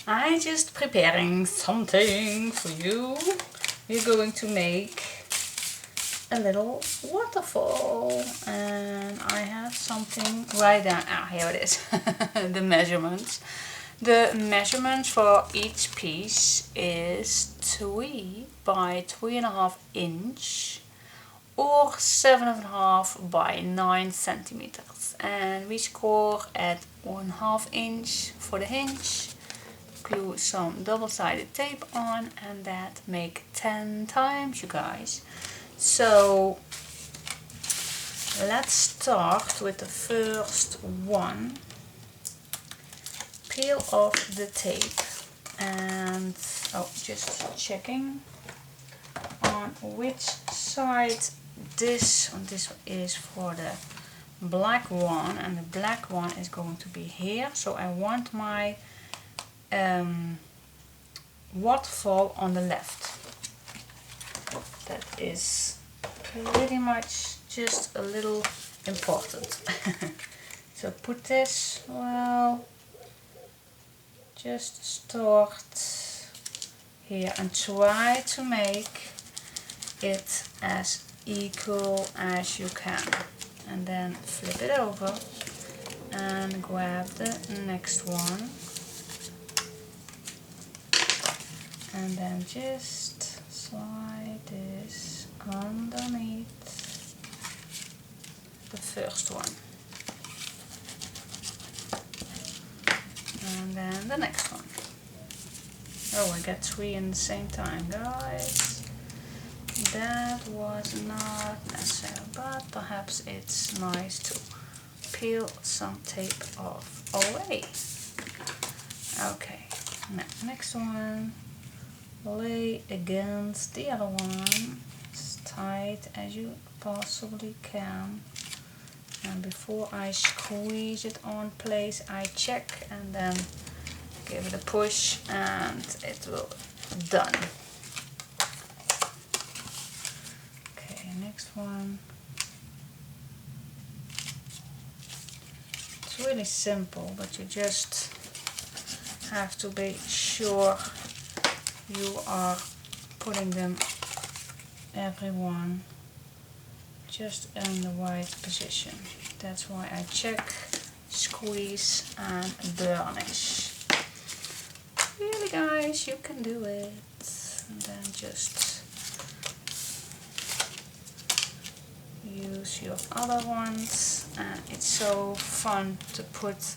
I just preparing something for you. We're going to make a little waterfall, and I have something right down. Ah, here it is. The measurements. The measurement for each piece is 3 by 3.5 inch or 7.5 by 9 centimeters, and we score at 1/2 inch for the hinge. Glue some double-sided tape on, and that make 10 times, you guys. So let's start with the first one. Peel off the tape, and just checking on which side this is for the black one, and the black one is going to be here. So I want my waterfall on the left. That is pretty much just a little important. So put this, well, just start here and try to make it as equal as you can, and then flip it over and grab the next one, and then just slide this underneath the first one, and then the next one. Oh, I got 3 in the same time, guys. That was not necessary, but perhaps it's nice to peel some tape off away. Okay, now next one. Lay against the other one as tight as you possibly can, and before I squeeze it on place, I check and then give it a push, and it will done. Okay, next one. It's really simple, but you just have to be sure you are putting them, everyone, just in the right position. That's why I check, squeeze and burnish. Really, guys, you can do it. And then just use your other ones, and it's so fun to put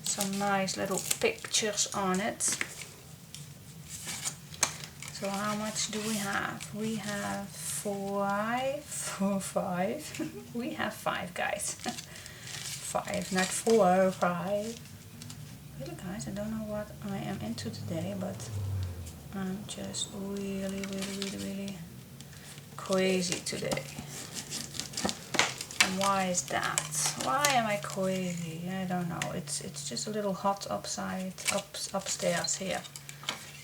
some nice little pictures on it. So how much do we have? We have 5. We have 5, guys. 5, not 4, 5. Really, guys, I don't know what I am into today, but I'm just really crazy today. And why is that? Why am I crazy? I don't know. It's just a little hot upstairs here.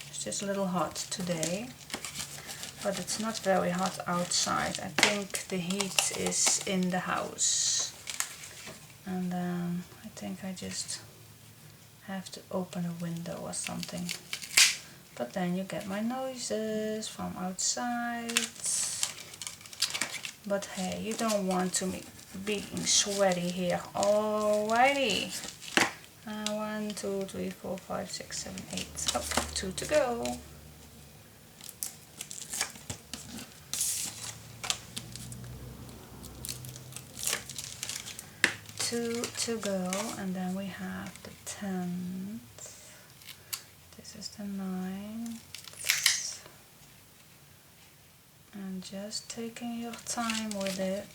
It's just a little hot today, but it's not very hot outside. I think the heat is in the house, and I think I just have to open a window or something. But then you get my noises from outside. But hey, you don't want to be sweaty here. Alrighty. 1, 2, 3, 4, 5, 6, 7, 8. Oh, 2 to go. And then we have the 10th. This is the 9th. And just taking your time with it.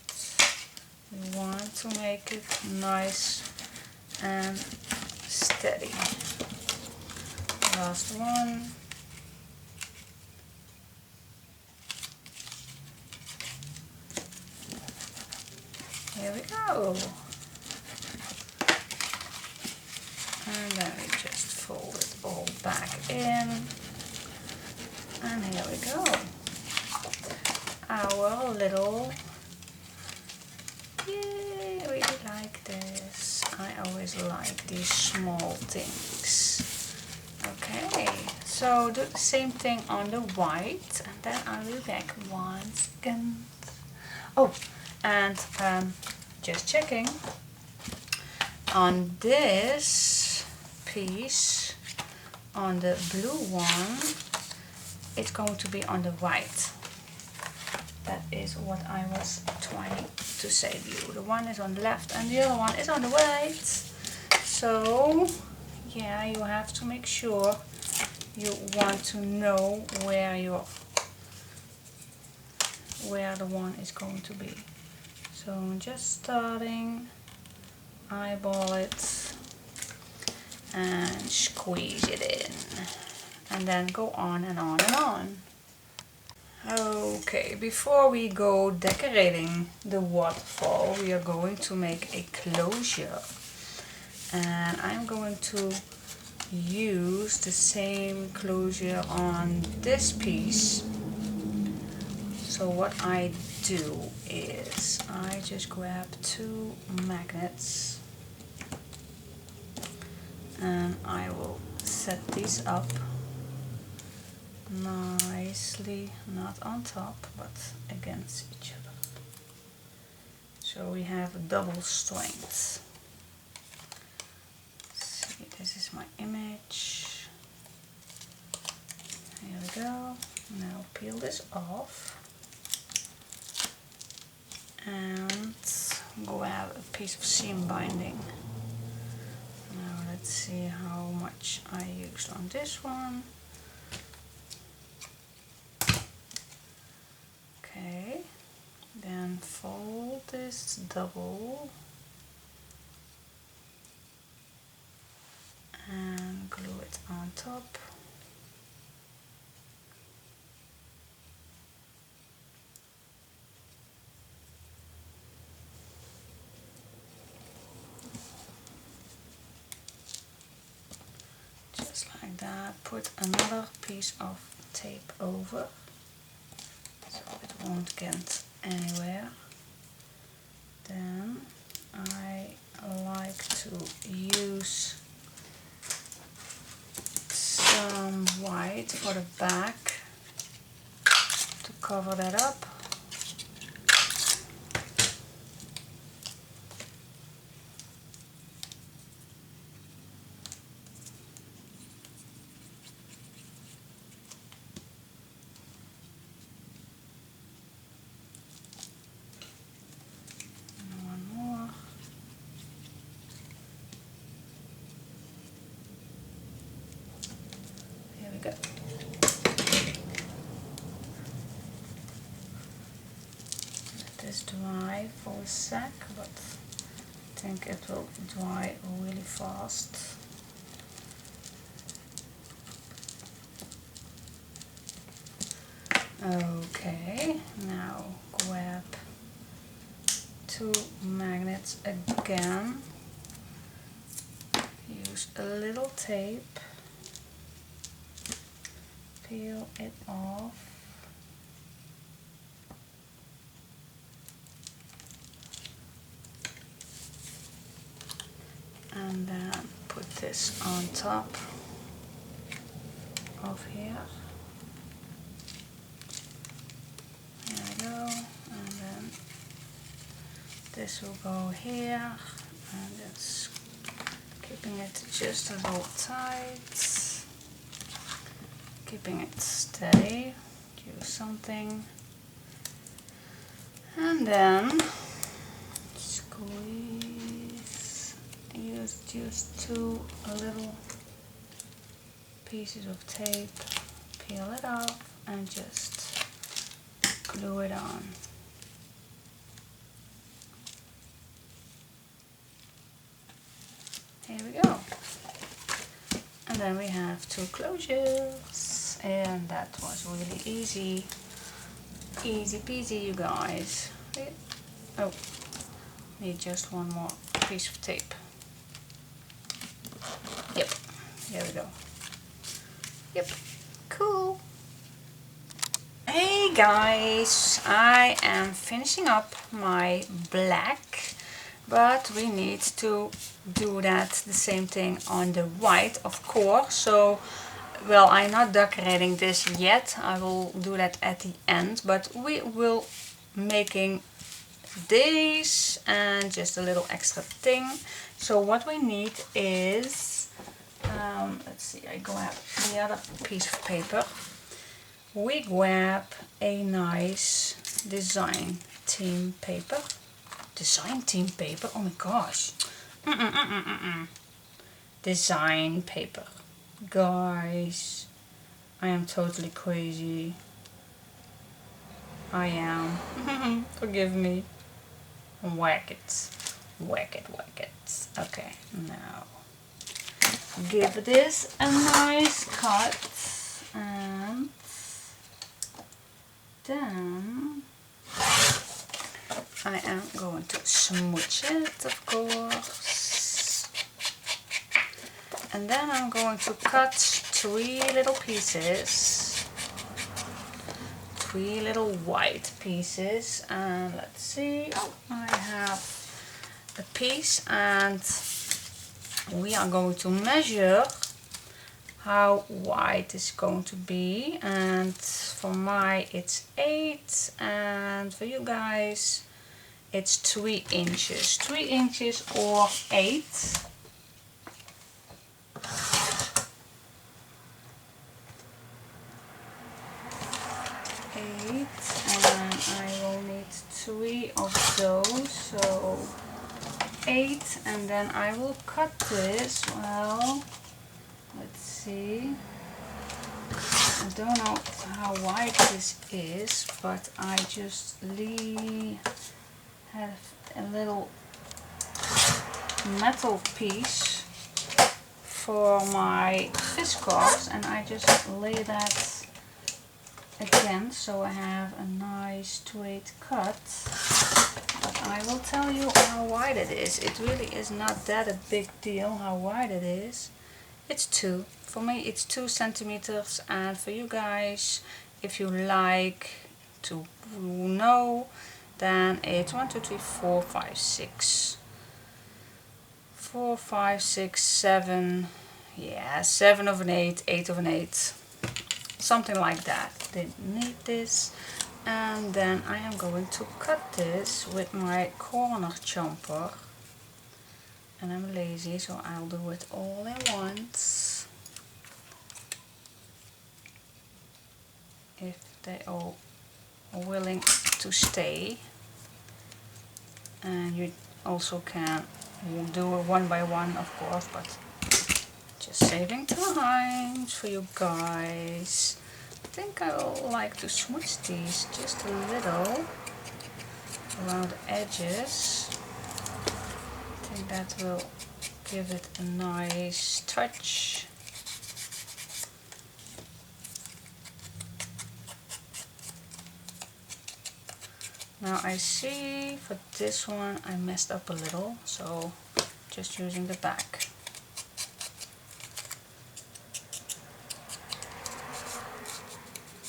You want to make it nice and steady. Last one. Here we go. And then we just fold it all back in. And here we go. Our little, yay, I really like this. I always like these small things. So do the same thing on the white, and then I'll be back 1 second. Oh, and just checking, on this piece, on the blue one, it's going to be on the white. That is what I was trying to say to you. The one is on the left and the other one is on the right. So yeah, you have to make sure you want to know where the one is going to be. So I'm just starting, eyeball it and squeeze it in, and then go on and on and on. Okay, before we go decorating the waterfall, we are going to make a closure, and I'm going to use the same closure on this piece. So what I do is I just grab 2 magnets and I will set these up nicely, not on top but against each other. So we have double strength. See, this is my image. Here we go. Now peel this off and grab a piece of seam binding. Now let's see how much I used on this one. Okay, then fold this double and glue it on top. Just like that. Put another piece of tape over so it won't get anywhere. Then I like to use some white for the back to cover that up. Go. Let this dry for a sec, but I think it will dry really fast. Okay, now grab 2 magnets again, use a little tape, peel it off, and then put this on top of here. There we go, and then this will go here, and it's keeping it just a little tight. Keeping it steady, use something, and then squeeze, use just 2 little pieces of tape, peel it off and just glue it on. Here we go. And then we have 2 closures, and that was really easy. Easy peasy, you guys. Oh, need just 1 more piece of tape. Yep, here we go. Yep, cool. Hey guys, I am finishing up my black, but we need to do that the same thing on the white, of course. So well, I'm not decorating this yet. I will do that at the end, but we will making these and just a little extra thing. So what we need is, let's see, I grab the other piece of paper. We grab a nice design theme paper. Design theme paper? Oh my gosh. Design paper. Guys, I am totally crazy. I am. Forgive me. Whack it. Whack it, whack it. Okay, now give this a nice cut. And then I am going to smooch it, of course. And then I'm going to cut 3 little pieces. 3 little white pieces. And let's see, I have a piece, and we are going to measure how wide it's going to be. And for my it's 8, and for you guys it's 3 inches. 3 inches or 8. 8, and I will need 3 of those, so 8, and then I will cut this. Well, let's see, I don't know how wide this is, but I just have a little metal piece for my fish corks, and I just lay that again, so I have a nice straight cut. But I will tell you how wide it is. It really is not that a big deal how wide it is. It's 2. For me it's 2 centimeters, and for you guys, if you like to know, then it's 1, 2, 3, 4, 5, 6. 4, 5, 6, 7. Yeah, 7 of an 8, 8 of an 8. Something like that. Didn't need this. And then I am going to cut this with my corner chomper. And I'm lazy, so I'll do it all at once. If they all are willing to stay. And you also can do it one by one, of course, but just saving time for you guys. I think I will like to smooch these just a little around the edges. I think that will give it a nice touch. Now I see for this one I messed up a little, so just using the back.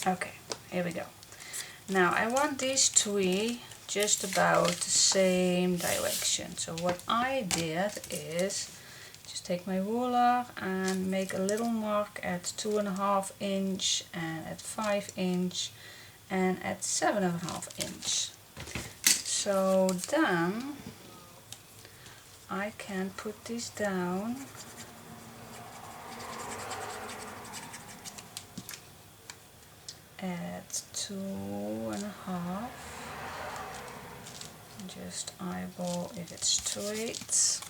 Okay, here we go. Now I want these 3 just about the same direction. So what I did is just take my ruler and make a little mark at 2.5 inch and at 5 inch and at 7.5 inch. So then I can put these down at 2.5. Just eyeball if it's straight.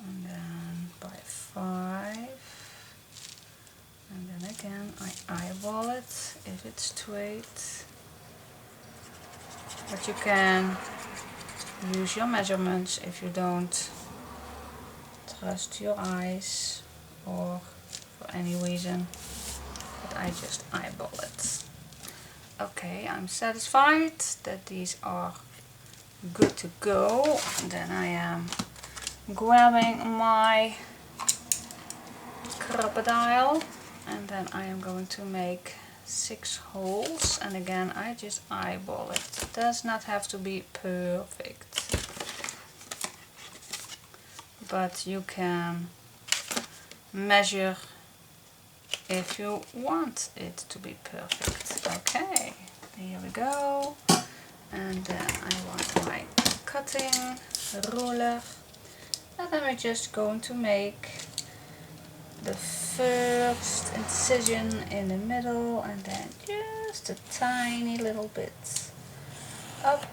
And then by 5. And then again I eyeball it if it's straight. But you can use your measurements if you don't trust your eyes or for any reason, but I just eyeball it. Okay, I'm satisfied that these are good to go. And then I am grabbing my crocodile, and then I am going to make 6 holes, and again I just eyeball it. It does not have to be perfect. but you can measure if you want it to be perfect. Okay, here we go. And then I want my cutting ruler, and then we're just going to make the first incision in the middle, and then just a tiny little bit up.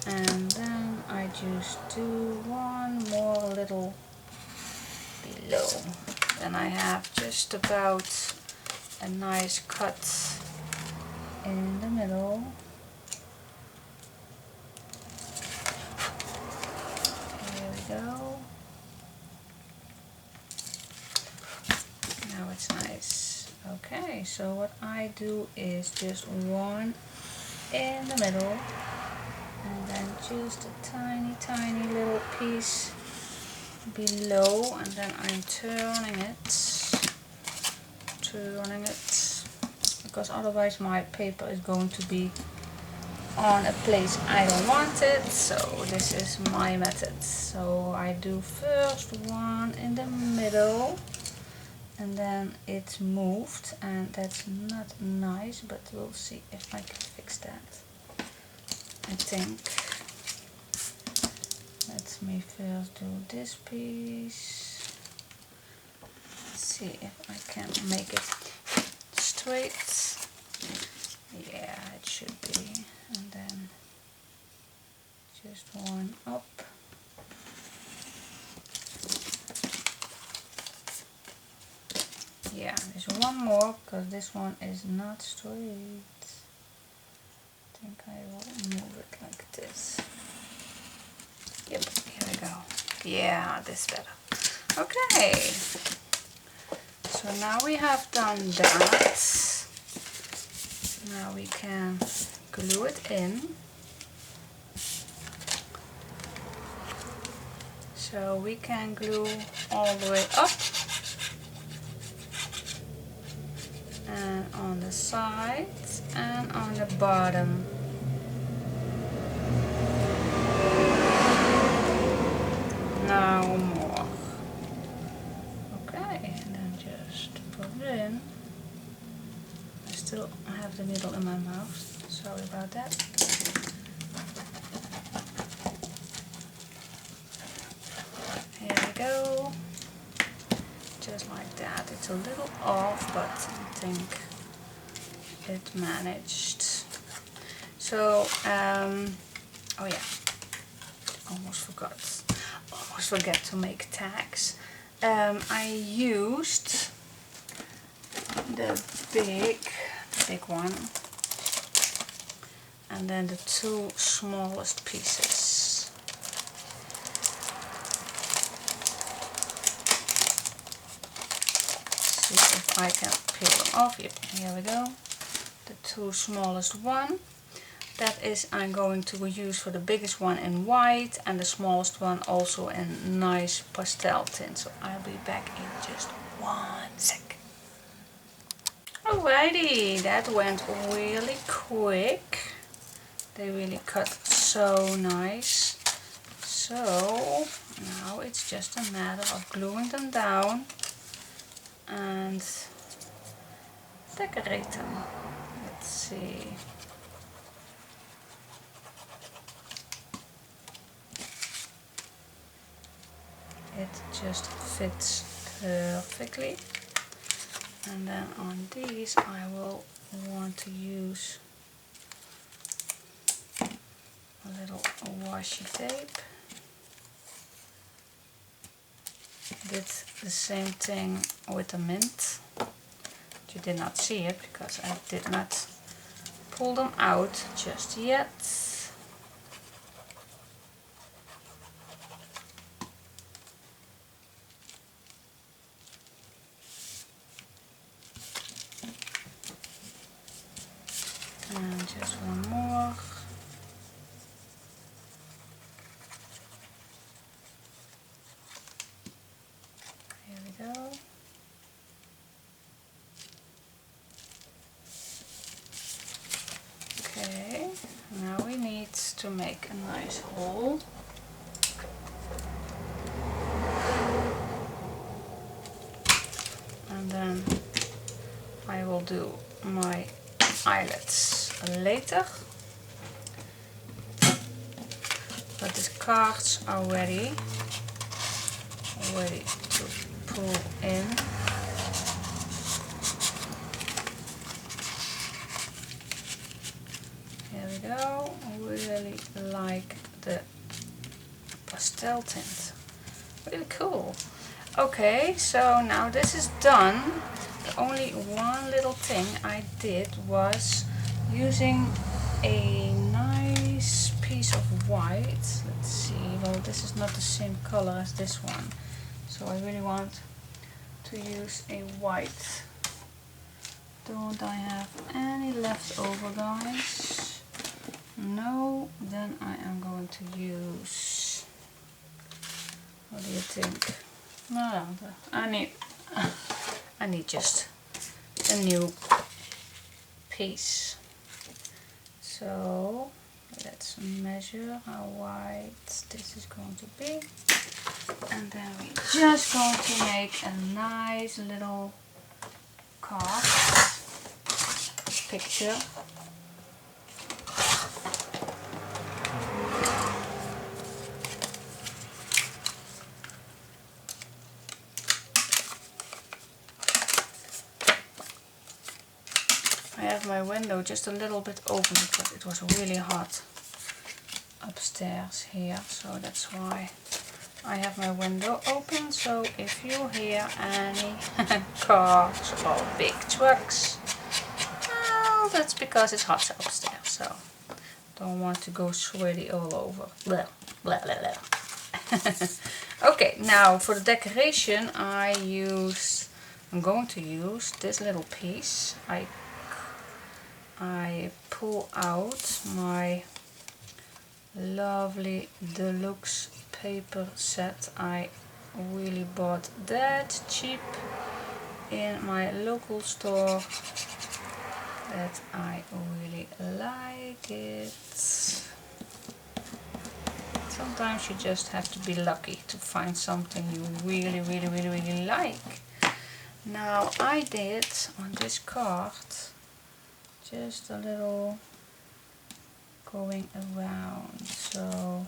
And then I just do one more little below. Then I have just about a nice cut in the middle. Here we go. Now it's nice. Okay, so what I do is just one in the middle, and then just a tiny little piece below, and then I'm turning it, because otherwise my paper is going to be on a place I don't want it. So this is my method. So I do first one in the middle, and then it's moved, and that's not nice, but we'll see if I can fix that. I think. Let me first do this piece. Let's see if I can make it straight. Yeah, it should be. And then just one up. Yeah, there's one more because this one is not straight. I think I will move it like this. Yep, here we go. Yeah, this better. Okay. So now we have done that. Now we can glue it in. So we can glue all the way up and on the sides and on the bottom. Now more. Okay, and then just put it in. I still have the needle in my mouth, sorry about that. Here we go. Just like that. It's a little off, but I think it managed. So, oh yeah, almost forget to make tags. I used the big one, and then the two smallest pieces. See if I can peel them off. Here we go. The two smallest one. That is, I'm going to use for the biggest one in white and the smallest one also in nice pastel tint. So I'll be back in just 1 sec. Alrighty, that went really quick. They really cut so nice. So now it's just a matter of gluing them down and decorate them. Let's see. It just fits perfectly. And then on these I will want to use a little washi tape. Did the same thing with the mint. You did not see it because I did not pull them out just yet. And just one more. Here we go. to make a nice hole. And then I will do my eyelets later. But the cards are ready to pull in. Here we go. I really like the pastel tint. Really cool. Okay, so now this is done. The only one little thing I did was using a nice piece of white. Let's see, well, this is not the same color as this one, so I really want to use a white. Don't I have any left over, guys? No, then I am going to use, what do you think? No, I need just a new piece. So let's measure how wide this is going to be, and then we're just going to make a nice little card picture. I have my window just a little bit open because it was really hot upstairs here, so that's why I have my window open. So if you hear any cars or big trucks, well, that's because it's hot upstairs, so don't want to go sweaty all over. Blah, blah, blah, blah. Okay, now for the decoration I'm going to use this little piece. I pull out my lovely Deluxe paper set. I really bought that cheap in my local store, that I really like it. Sometimes you just have to be lucky to find something you really like. Now I did on this card just a little going around, so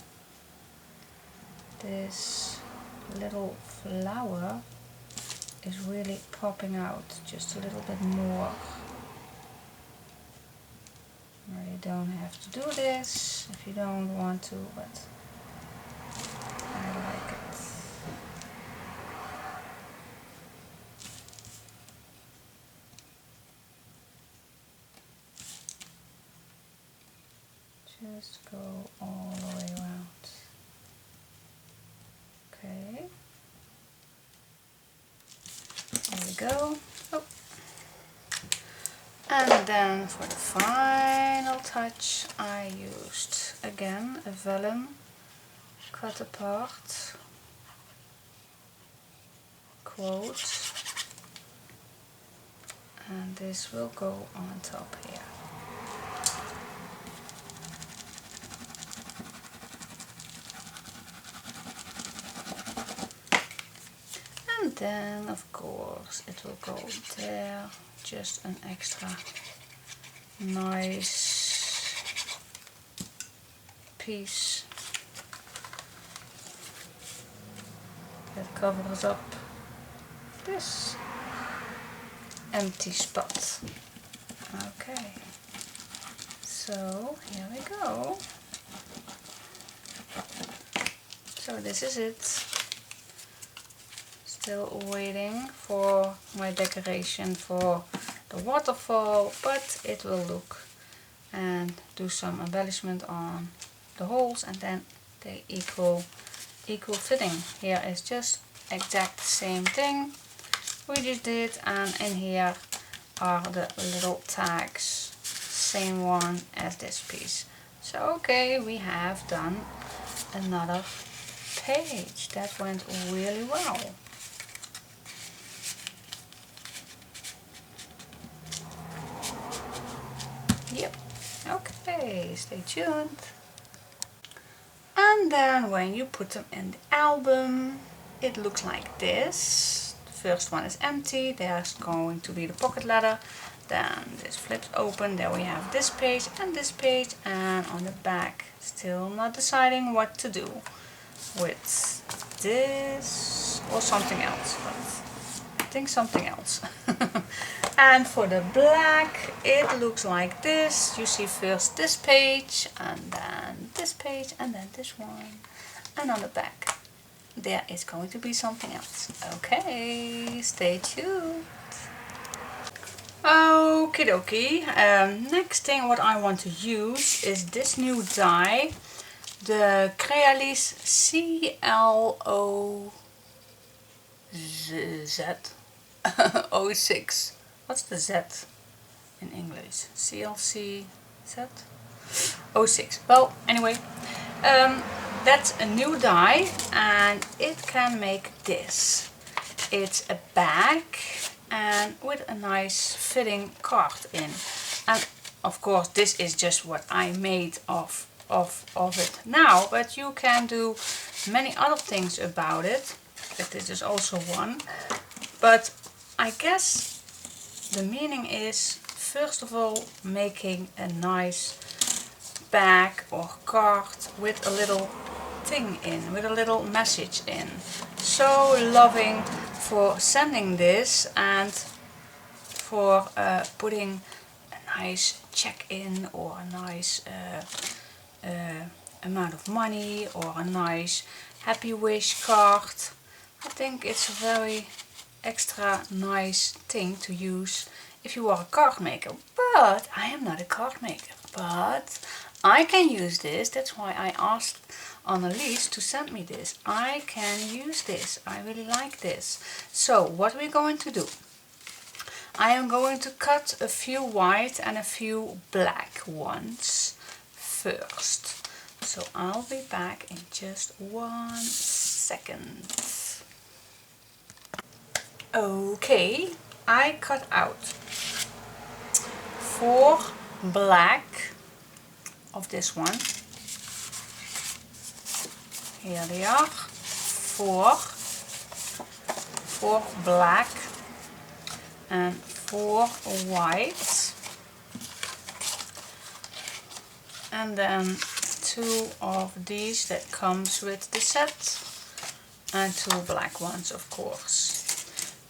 this little flower is really popping out just a little bit more. You don't have to do this if you don't want to, but I like it. Just go all the way around. Okay. There we go. Oh. And then for the final touch I used again a vellum cut apart quote, and this will go on top here. And then of course it will go there, just an extra nice piece that covers up this empty spot. Okay, so here we go. So this is it. Still waiting for my decoration for the waterfall, but it will look and do some embellishment on the holes, and then they equal fitting. Here is just exact same thing we just did, and in here are the little tags, same one as this piece. So okay, we have done another page. That went really well. Yep. Okay, stay tuned. And then when you put them in the album, it looks like this. The first one is empty, there's going to be the pocket letter. Then this flips open, there we have this page, and on the back, still not deciding what to do with this or something else, but I think something else. And for the black, it looks like this. You see first this page, and then this page, and then this one. And on the back, there is going to be something else. Okay, stay tuned. Okie dokie. Next thing what I want to use is this new die. The Crealies CLOZ 06. What's the Z in English? CLC Z? 06. Well, anyway, that's a new die and it can make this. It's a bag and with a nice fitting card in. And of course this is just what I made of it now, but you can do many other things about it. But this is also one. But I guess the meaning is, first of all, making a nice bag or card with a little thing in, with a little message in. So loving for sending this and for putting a nice check in or a nice amount of money or a nice happy wish card. I think it's a very extra nice thing to use if you are a card maker. But I am not a card maker, but I can use this. That's why I asked Annelies to send me this. I can use this. I really like this. So what we're going to do, I am going to cut a few white and a few black ones first. So I'll be back in just 1 second. Okay, I cut out 4 black of this one. Here they are. 4 black and 4 white. And then 2 of these that comes with the set. And 2 black ones, of course.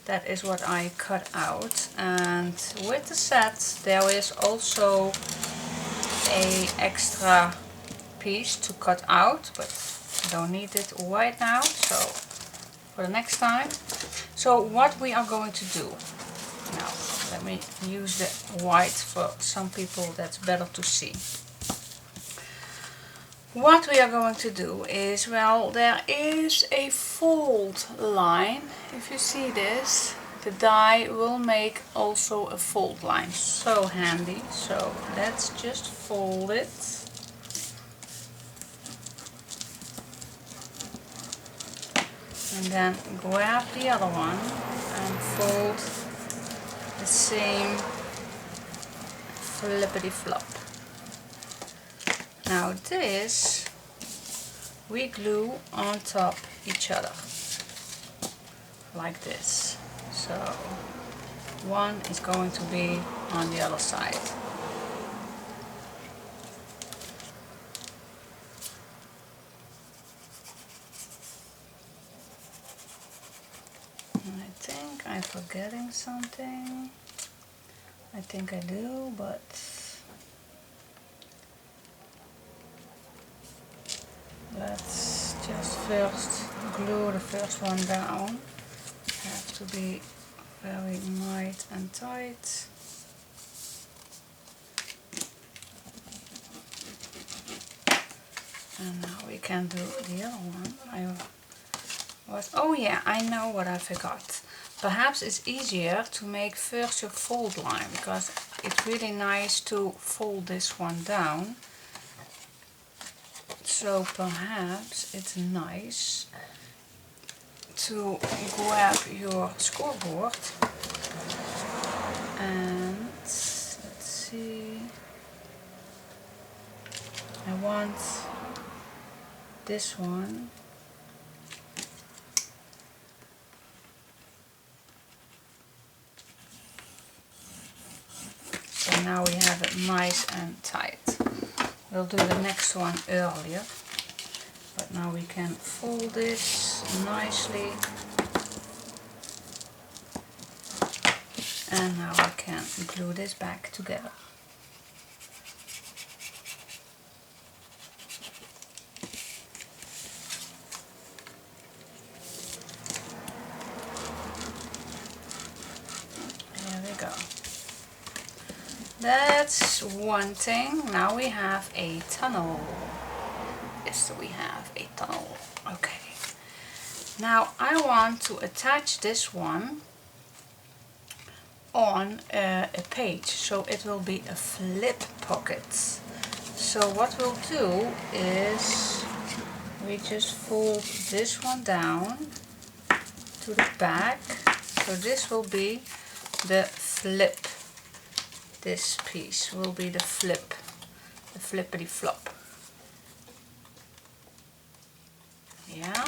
That is what I cut out, and with the set there is also a extra piece to cut out, but I don't need it right now, so for the next time. So what we are going to do now, let me use the white, for some people that's better to see. What we are going to do is, well, there is a fold line. If you see this, the die will make also a fold line. So handy. So let's just fold it. And then grab the other one and fold the same flippity flop. Now this we glue on top each other like this. So one is going to be on the other side. I think I'm forgetting something. I think I do, but let's just first glue the first one down. Have to be very nice and tight. And now we can do the other one. Oh yeah, I know what I forgot. Perhaps it's easier to make first your fold line, because it's really nice to fold this one down. So perhaps it's nice to grab your scoreboard and let's see, I want this one. So now we have it nice and tight. We'll do the next one earlier, but now we can fold this nicely. And now I can glue this back together. There we go. That's one thing. Now we have a tunnel. Yes, we have a tunnel. Okay. Now I want to attach this one on a page, so it will be a flip pocket. So what we'll do is we just fold this one down to the back. So this will be the flip. This piece will be the flip, the flippity flop. Yeah,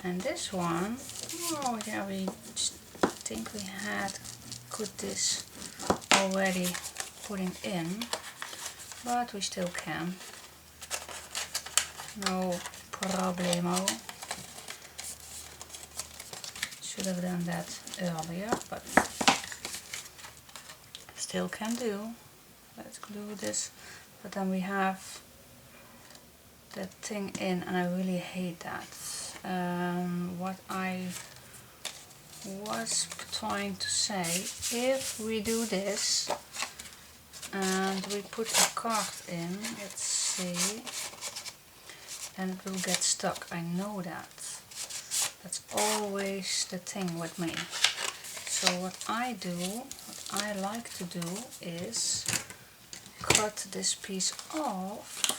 and this one, oh yeah, we just think we had put this already putting in, but we still can. No problemo. Should have done that earlier, but still can do. Let's glue this, but then we have that thing in, and I really hate that. What I was trying to say, if we do this and we put a card in, let's see, then it will get stuck. I know that. That's always the thing with me. So what I like to do is cut this piece off.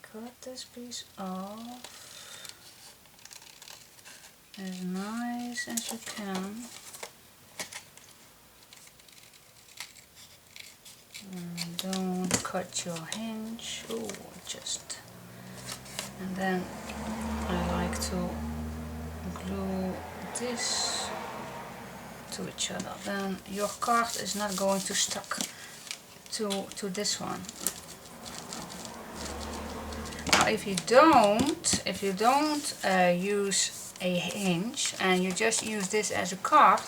Cut this piece off as nice as you can. And don't cut your hinge. Oh, just. And then I like to glue this to each other. Then your card is not going to stick to this one. Now, if you don't use a hinge and you just use this as a card,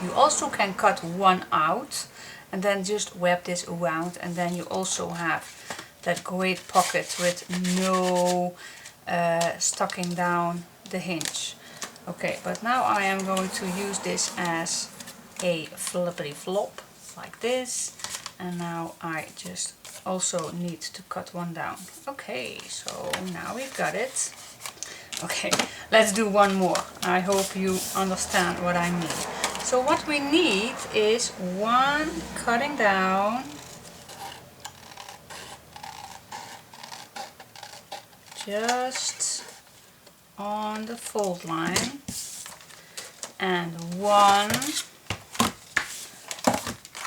you also can cut one out and then just wrap this around, and then you also have that great pocket with no stucking down the hinge. Okay, but now I am going to use this as a flippity flop like this, and now I just also need to cut one down. Okay, so now we've got it. Okay, let's do one more. I hope you understand what I mean. So what we need is one cutting down, just on the fold line, and one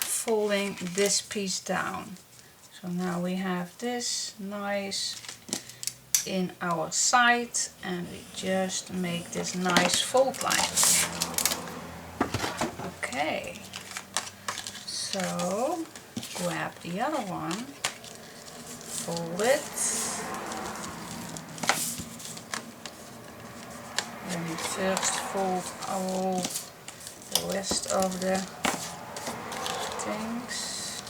folding this piece down. So now we have this nice in our side, and we just make this nice fold line. Okay, so grab the other one, fold it, then we first fold all the rest of the things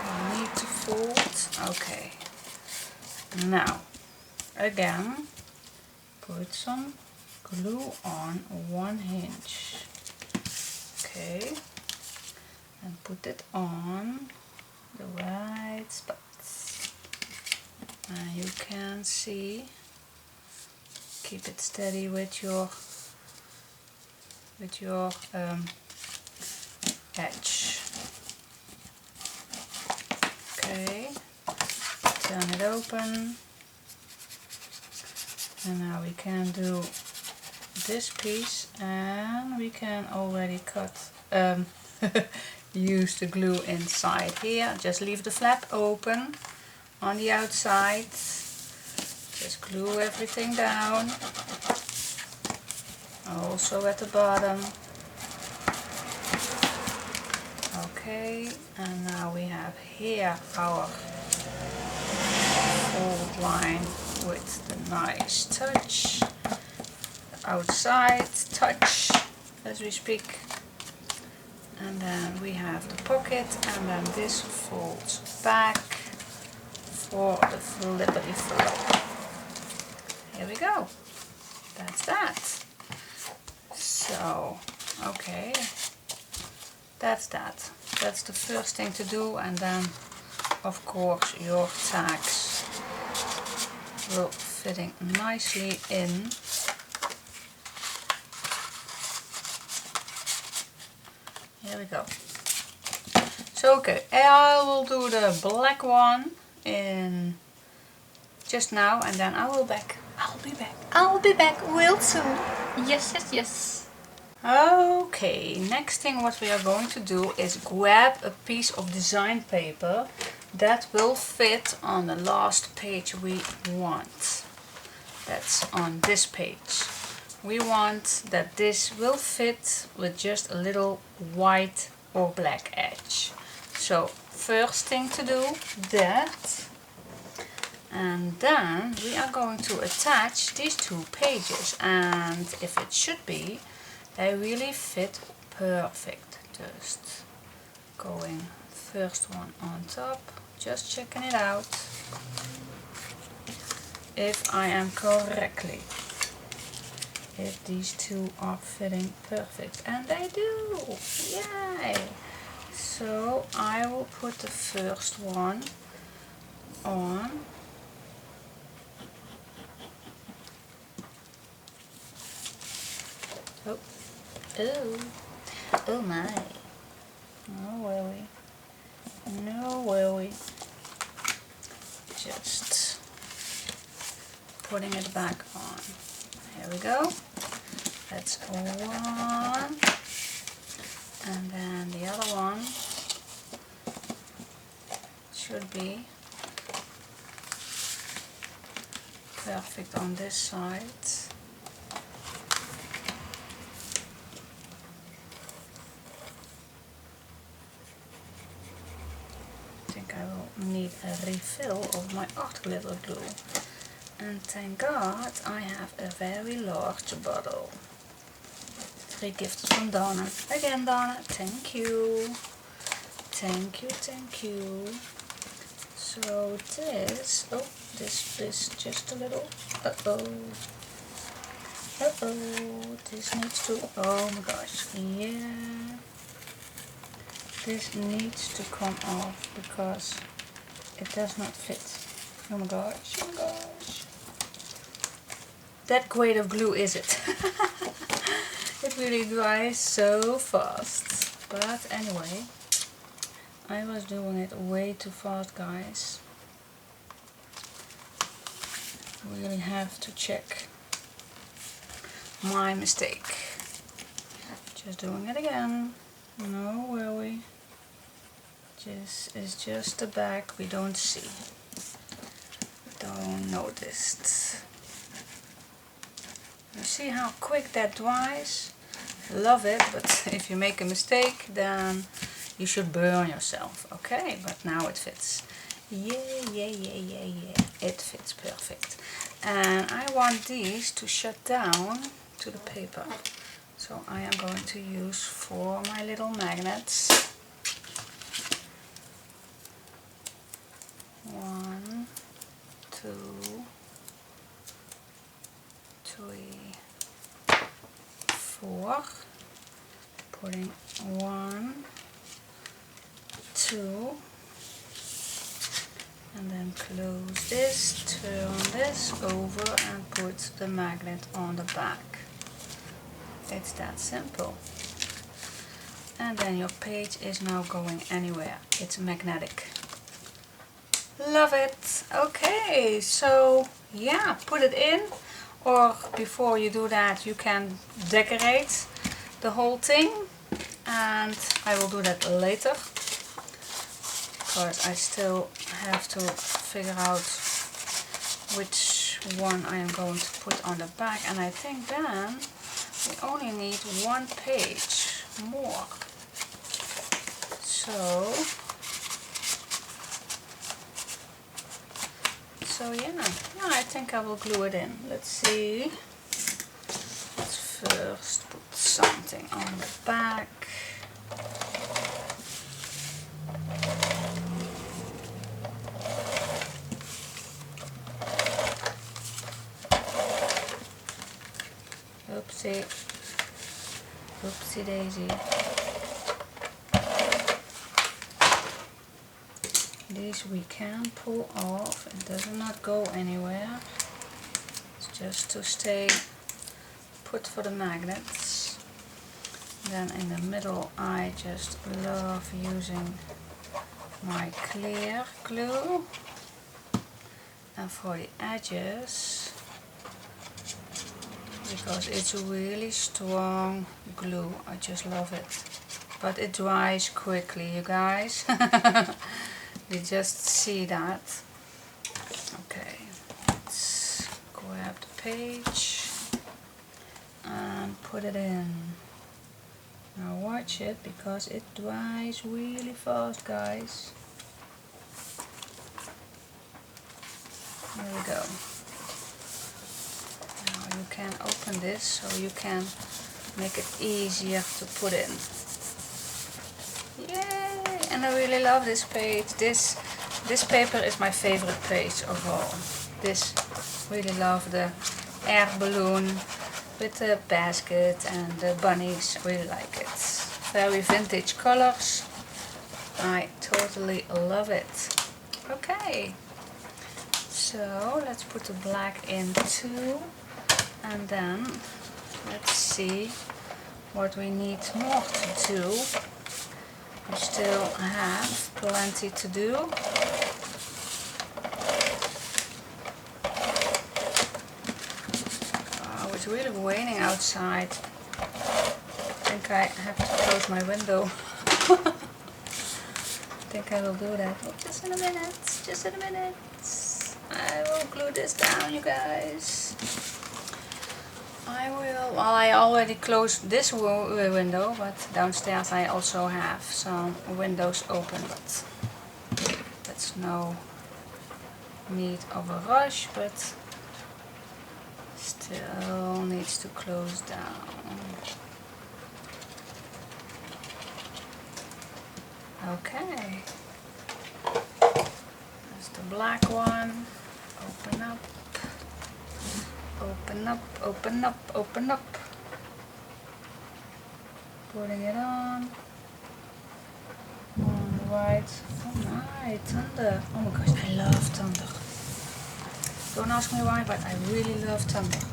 we need to fold. Okay, now again put some glue on one hinge. Okay, and put it on the right spots, and you can see, keep it steady with your edge. Okay, turn it open, and now we can do this piece, and we can already cut use the glue inside here. Just leave the flap open on the outside. Just glue everything down. Also at the bottom. Okay, and now we have here our fold line with the nice touch. Outside touch, as we speak. And then we have the pocket, and then this folds back for the flippity flop. Here we go. That's that. So, okay. That's that. That's the first thing to do, and then of course your tags will fitting nicely in. Here we go. So okay, I will do the black one in just now, and then I'll be back real soon. Yes, yes, yes. Okay, next thing what we are going to do is grab a piece of design paper that will fit on the last page we want. That's on this page. We want that this will fit with just a little white or black edge. So first thing to do that, and then we are going to attach these two pages, and if it should be, they really fit perfect. Just going first one on top, just checking it out if I am correctly. If these two are fitting perfect, and they do, yay! So I will put the first one on. Oh, oh, oh my! No worry, no worry. Just putting it back on. Here we go. That's one, and then the other one should be perfect on this side. I think I will need a refill of my art glitter glue. And thank God I have a very large bottle. 3 gifts from Donna. Again, Donna, thank you. Thank you, thank you. So this, oh, this is just a little, this needs to, oh my gosh, yeah. This needs to come off because it does not fit. Oh my gosh, oh my gosh. That great of glue is it? It really dries so fast. But anyway, I was doing it way too fast, guys. Really have to check my mistake. Just doing it again. No worry. This is just the back we don't see. Don't notice. You see how quick that dries? Love it, but if you make a mistake, then you should burn yourself. Okay, but now it fits. Yeah, yeah, yeah, yeah, yeah. It fits perfect. And I want these to shut down to the paper. So I am going to use 4 my little magnets. 1, 2, 3, 4. Putting 1, 2, and then close this, turn this over and put the magnet on the back. It's that simple. And then your page is now going anywhere. It's magnetic. Love it. Okay, so yeah, put it in, or before you do that you can decorate the whole thing, and I will do that later because I still have to figure out which one I am going to put on the back, and I think then we only need one page more. So yeah, I think I will glue it in. Let's see. Let's first put something on the back. Oopsie. Oopsie daisy. These we can pull off. It does not go anywhere. It's just to stay put for the magnets. Then in the middle I just love using my clear glue. And for the edges, because it's really strong glue, I just love it. But it dries quickly, you guys. You just see that. Okay, let's grab the page and put it in. Now watch it, because it dries really fast, guys. There we go. Now you can open this so you can make it easier to put in. Yay! And I really love this page. This paper is my favorite page of all. This, really love the air balloon with the basket and the bunnies. I really like it. Very vintage colors. I totally love it. Okay, so let's put the black in too, and then let's see what we need more to do. We still have plenty to do. Oh, it's really raining outside. I think I have to close my window. I think I will do that. Oh, just in a minute. Just in a minute. I will glue this down, you guys. I will. Well, I already closed this window, but downstairs I also have some windows open, but that's no need of a rush, but still needs to close down. Okay, that's the black one. Open up. Open up, open up, open up. Putting it on the right. Oh my, thunder. Oh my gosh, I love thunder. Don't ask me why, but I really love thunder.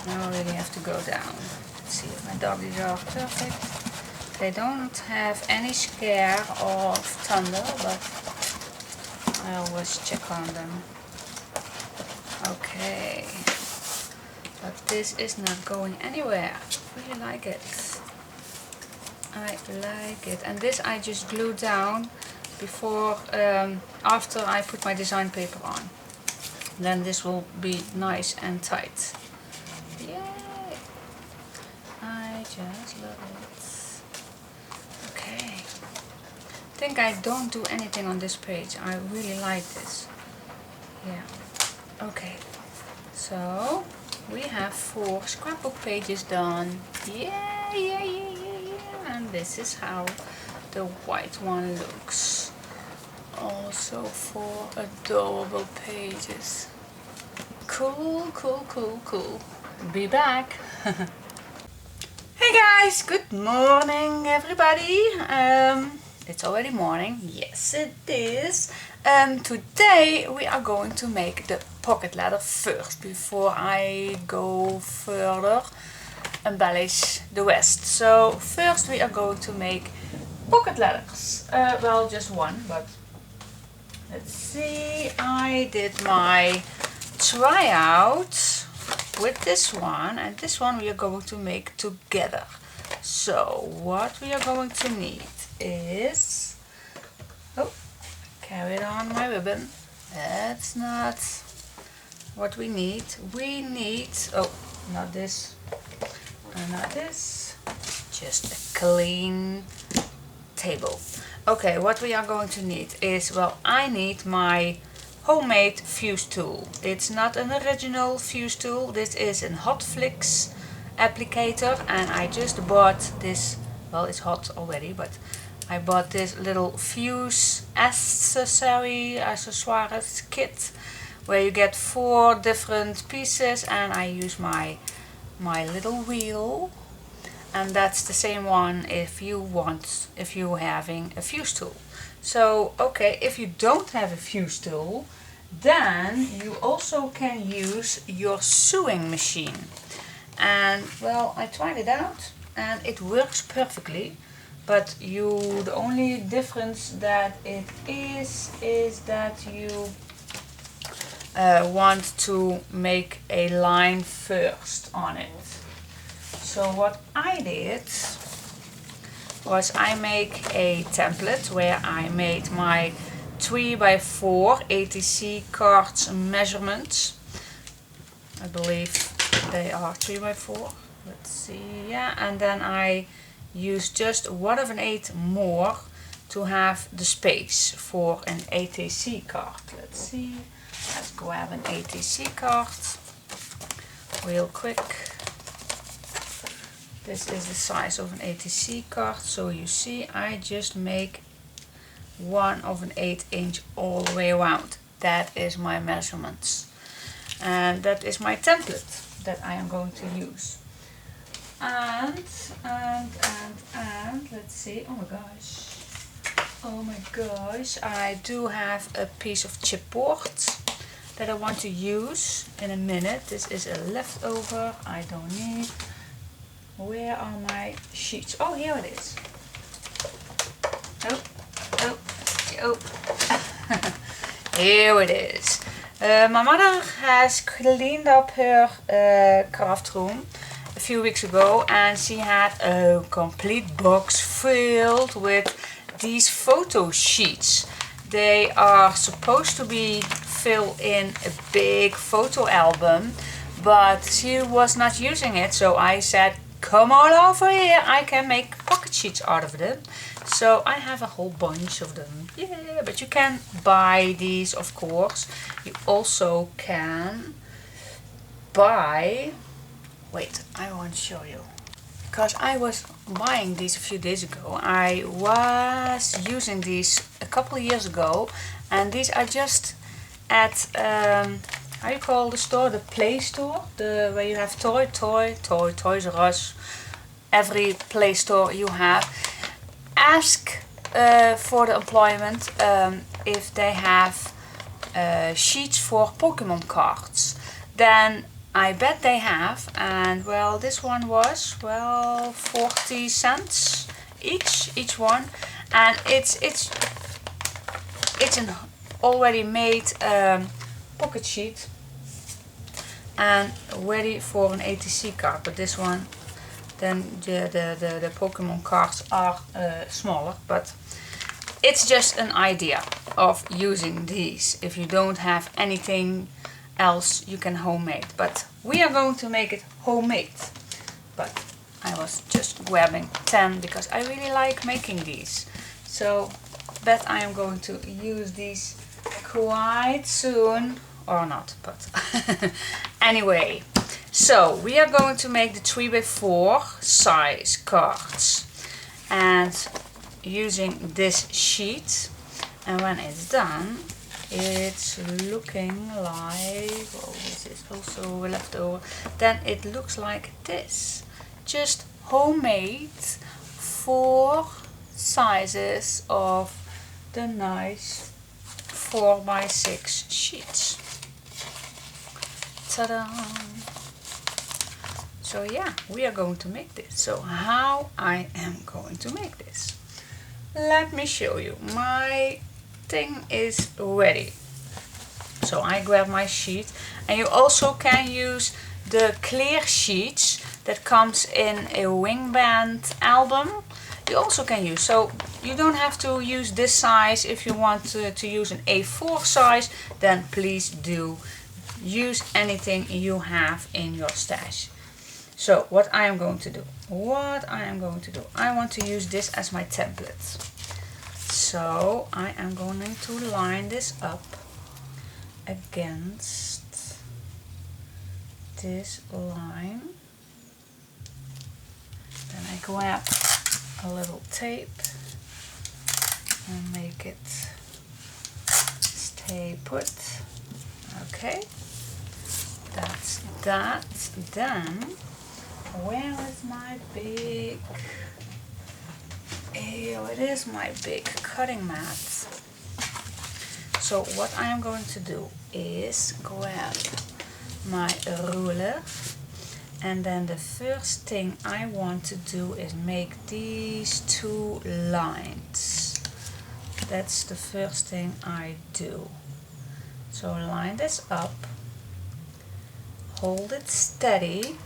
Now I really have to go down. Let's see if my doggies are perfect. They don't have any scare of thunder, but I always check on them. Okay, but this is not going anywhere. I really like it. I like it. And this I just glue down before, after I put my design paper on. Then this will be nice and tight. Yay! I just love it. Okay. I think I don't do anything on this page. I really like this. Yeah. Okay. So we have 4 scrapbook pages done. Yeah, yeah, yeah, yeah, yeah. And this is how the white one looks. Also 4 adorable pages. Cool, cool, cool, cool. Be back. Hey guys, good morning everybody. It's already morning. Yes, it is. Today we are going to make the pocket letter first before I go further embellish the rest. So first we are going to make pocket letters. Well, just one, but let's see. I did my tryout with this one, and this one we are going to make together. So what we are going to need is, oh, carried on my ribbon. That's not what we need. We need, oh, not this, and not this, just a clean table. Okay, what we are going to need is, well, I need my homemade fuse tool. It's not an original fuse tool. This is a hot flix applicator, and I just bought this, well, it's hot already, but I bought this little fuse accessoires kit where you get 4 different pieces, and I use my little wheel, and that's the same one if you're having a fuse tool. So okay, if you don't have a fuse tool, then you also can use your sewing machine. And well, I tried it out and it works perfectly, but the only difference that it is that you want to make a line first on it. So what I did was I make a template where I made my 3x4 ATC cards measurements. I believe they are 3x4. Let's see, yeah, and then I use just 1/8 more to have the space for an ATC card. Let's see, let's grab an ATC card real quick. This is the size of an ATC card, so you see I just make 1/8 inch all the way around. That is my measurements, and that is my template that I am going to use. And let's see, oh my gosh, I do have a piece of chipboard that I want to use in a minute. This is a leftover I don't need. Where are my sheets? Oh, here it is. Oh. Here it is. My mother has cleaned up her craft room a few weeks ago, and she had a complete box filled with these photo sheets. They are supposed to be filled in a big photo album, but she was not using it, so I said, come on over here, I can make pocket sheets out of them. So I have a whole bunch of them. Yeah, but you can buy these, of course. You also can buy, wait, I want to show you. Because I was buying these a few days ago. I was using these a couple of years ago, and these are just at how you call the store, the Play Store, where you have Toys R Us, every Play Store you have. Ask for the employment if they have sheets for Pokemon cards. Then I bet they have, and well, this one was, well, 40 cents each one, and it's an already made pocket sheet and ready for an ATC card. But this one, then the Pokemon cards are smaller, but it's just an idea of using these. If you don't have anything else, you can homemade, but we are going to make it homemade. But I was just grabbing 10 because I really like making these, so bet I am going to use these quite soon, or not, but anyway. So we are going to make the 3x4 size cards and using this sheet, and when it's done, it's looking like, well, this is also leftover, then it looks like this. Just homemade 4 sizes of the nice 4x6 sheets. Ta-da! So yeah, we are going to make this. So how I am going to make this? Let me show you. My thing is ready. So I grab my sheet, and you also can use the clear sheets that comes in a wingband album. you also can use. So you don't have to use this size. If you want to use an A4 size, then please do use anything you have in your stash. So what I am going to do, I want to use this as my template. So I am going to line this up against this line. Then I grab a little tape and make it stay put. Okay, that's that. Then where is my big, here it is, my big cutting mat. So what I am going to do is grab my ruler, and then the first thing I want to do is make these two lines. That's the first thing I do. So line this up, hold it steady,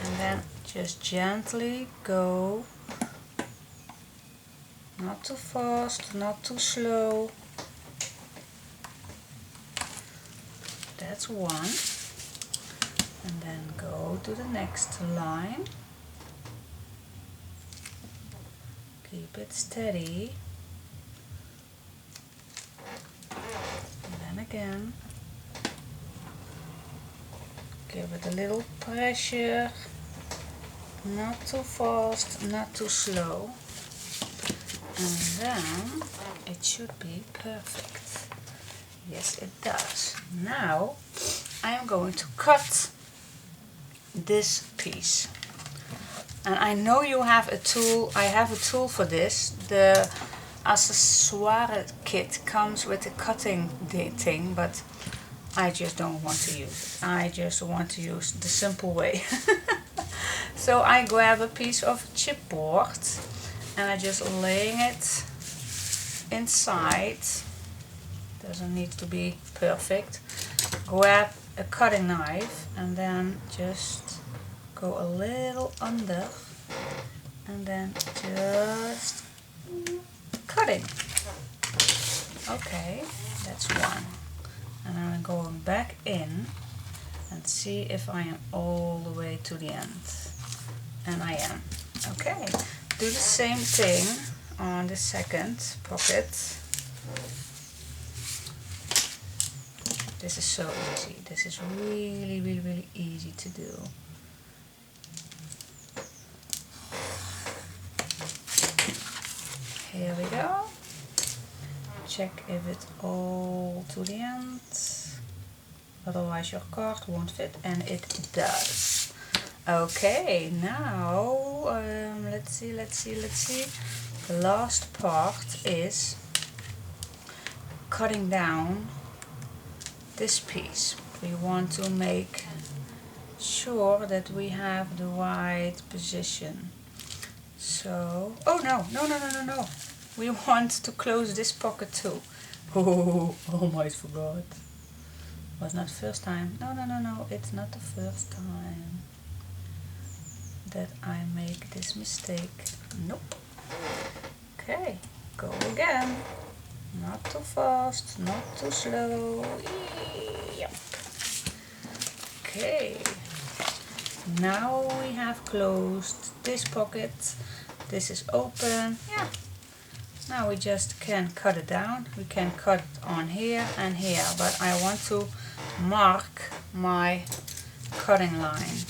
and then just gently go, not too fast, not too slow. That's one. And then go to the next line. Keep it steady. And then again. Give it a little pressure. Not too fast, not too slow. And then it should be perfect. Yes, it does. Now I am going to cut this piece. And I know you have a tool. I have a tool for this. The accessoire kit comes with a cutting thing, but I just don't want to use it. I just want to use the simple way. So I grab a piece of chipboard and I just laying it inside. Doesn't need to be perfect. Grab a cutting knife and then just go a little under and then just cutting. Okay, that's one. And I'm going back in and see if I am all the way to the end. And I am. Okay, do the same thing on the second pocket. This is so easy. This is really, really, really easy to do. Here we go. Check if it's all to the end. Otherwise your card won't fit, and it does. Okay, now let's see. The last part is cutting down this piece. We want to make sure that we have the right position. So, oh no. We want to close this pocket too. Oh, almost forgot. Was not the first time. No, it's not the first time that I make this mistake. Nope. Okay, go again. Not too fast, not too slow. Yep. Okay. Now we have closed this pocket. This is open. Yeah. Now we just can cut it down. We can cut it on here and here, but I want to mark my cutting line.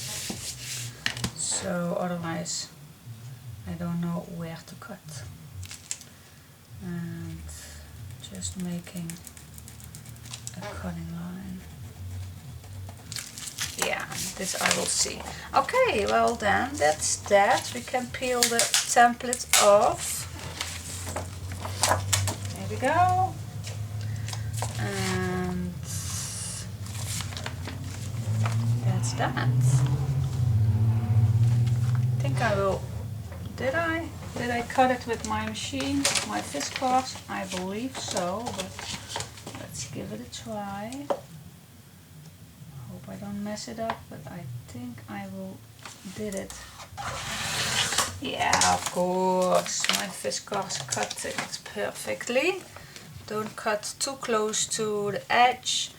So otherwise I don't know where to cut. And just making a cutting line. Yeah, this I will see. Okay, well then that's that. We can peel the template off. There we go. And that's that. I think I will. Did I cut it with my machine, my fish cloth? I believe so, but let's give it a try. Hope I don't mess it up, but I think I did it Yeah, of course. My Viscose cut it perfectly. Don't cut too close to the edge,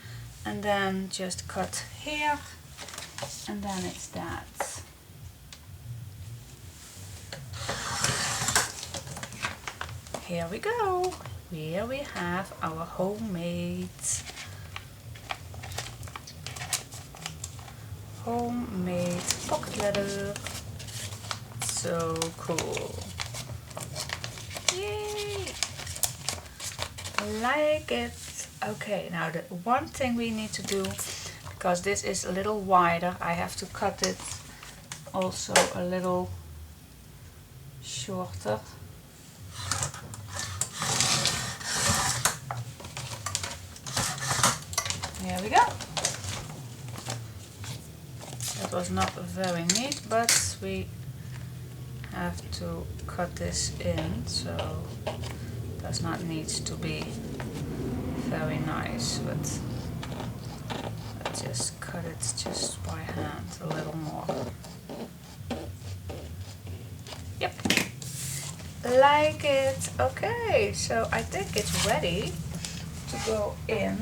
and then just cut here, and then it's that. Here we go. Here we have our homemade pocket letter. So cool. Yay! Like it. Okay, now the one thing we need to do, because this is a little wider, I have to cut it also a little shorter. There we go. That was not very neat, but we have to cut this in, so it does not need to be very nice, but let's just cut it just by hand a little more. Yep, like it. Okay, so I think it's ready to go in.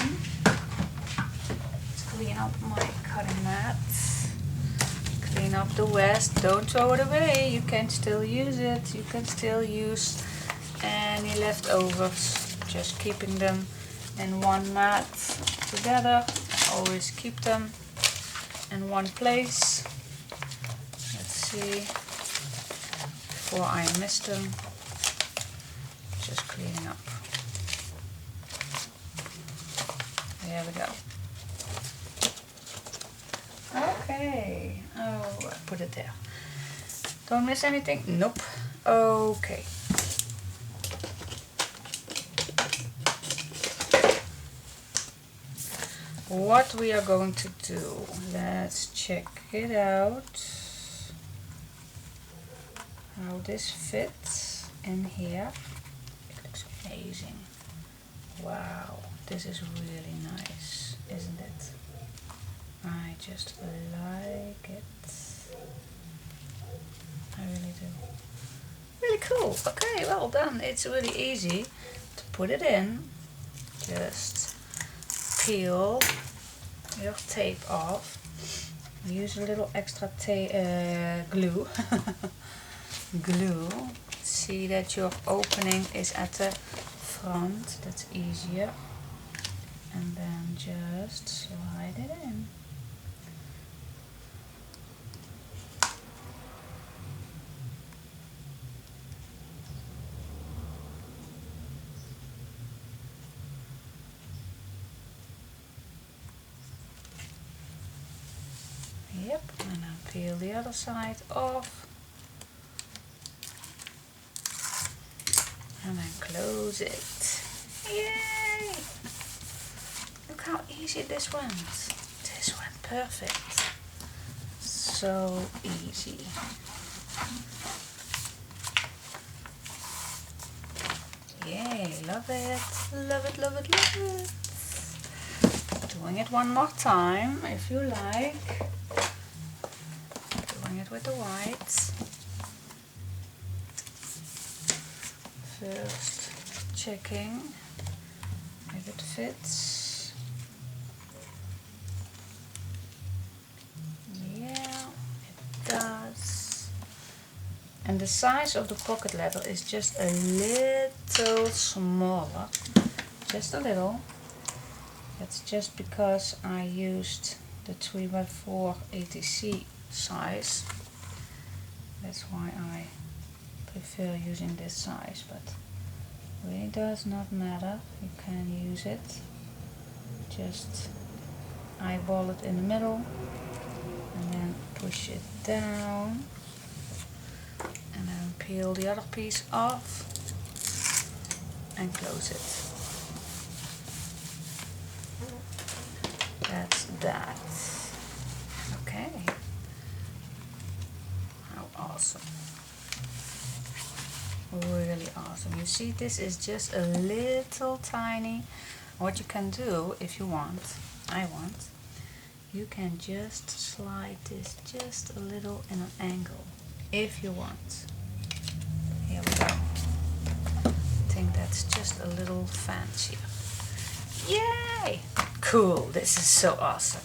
Let's clean up my cutting mat. Clean up the waste, don't throw it away, you can still use it, you can still use any leftovers, just keeping them in one mat together. Always keep them in one place. Let's see, before I miss them, just cleaning up. There we go. Okay, oh, I put it there. Don't miss anything? Nope. Okay. What we are going to do, let's check it out. How this fits in here. It looks amazing. Wow, this is really nice, isn't it? I just like it. I really do. Really cool. Okay, well done. It's really easy to put it in. Just peel your tape off. Use a little extra glue. Glue. See that your opening is at the front. That's easier. And then just slide it in. Yep, and then peel the other side off. And then close it. Yay! Look how easy this went. This went perfect. So easy. Yay, love it. Love it, love it, love it. Doing it one more time if you like. Doing it with the whites. First checking if it fits. Yeah, it does. And the size of the pocket letter is just a little smaller. Just a little. That's just because I used the 3x4 ATC size. That's why I prefer using this size, but really does not matter. You can use it. Just eyeball it in the middle and then push it down and then peel the other piece off and close it. That's that. Okay. How awesome. Really awesome. You see, this is just a little tiny. What you can do if you want, you can just slide this just a little in an angle if you want. here we go. I think that's just a little fancier. Yay! Cool, this is so awesome.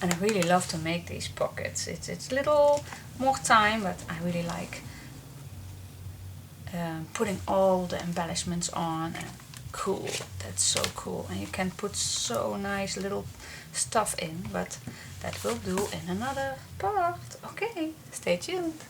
And I really love to make these pockets. It's a little more time, but I really like putting all the embellishments on. And cool, that's so cool. And you can put so nice little stuff in, but that will do in another part. Okay, stay tuned.